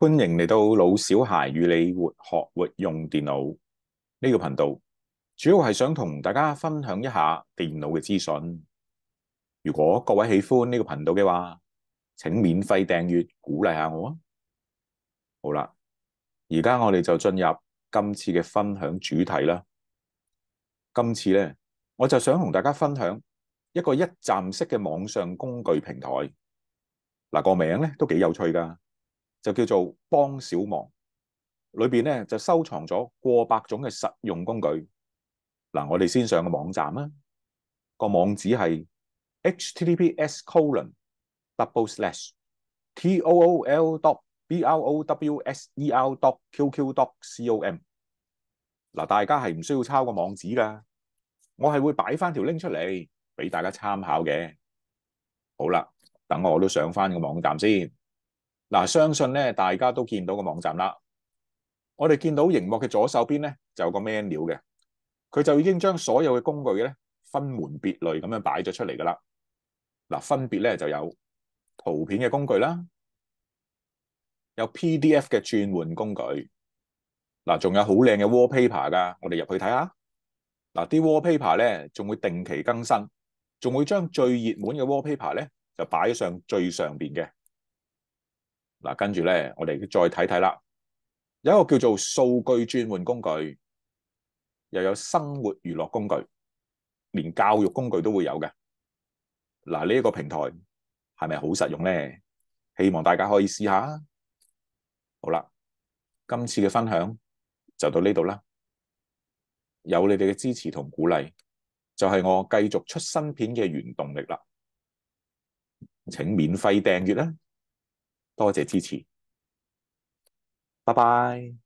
歡迎嚟到老小孩與你活學活用電腦呢個頻道，主要係想同大家分享一下電腦嘅資訊。如果各位喜歡呢個頻道嘅話，請免費訂閱鼓勵下我啊！好啦，而家我哋就進入今次嘅分享主題啦。今次呢，我就想同大家分享一個一站式嘅網上工具平台。嗱，個名咧都幾有趣噶，就叫做幫小忙。裏邊咧就收藏咗過百種嘅實用工具。嗱，我哋先上個網站啦，個網址係 https://tool.browser.qq.com。嗱，大家係唔需要抄個網址噶，我係會擺翻條 link 出嚟俾大家參考嘅。好啦，等我都上翻個網站先。嗱，相信咧大家都見到個網站啦。我哋見到熒幕嘅左手邊咧就有個 menu 嘅，佢就已經將所有嘅工具咧分門別類咁樣擺咗出嚟噶啦。嗱，分別咧就有圖片嘅工具啦，有 PDF 嘅轉換工具，嗱，仲有好靚嘅 wallpaper 噶，我哋入去睇下。嗱，啲 wallpaper 咧仲會定期更新，仲會將最熱門嘅 wallpaper 咧就擺上最上邊嘅。嗱，跟住咧我哋再睇睇啦。有一個叫做數據轉換工具，又有生活娛樂工具，連教育工具都會有嘅。嗱，呢一個平台係咪好實用呢？希望大家可以試下。好啦，今次嘅分享就到呢度啦。有你哋嘅支持同鼓勵，就係我繼續出新片嘅原動力啦。請免費訂閱啦，多謝支持，拜拜。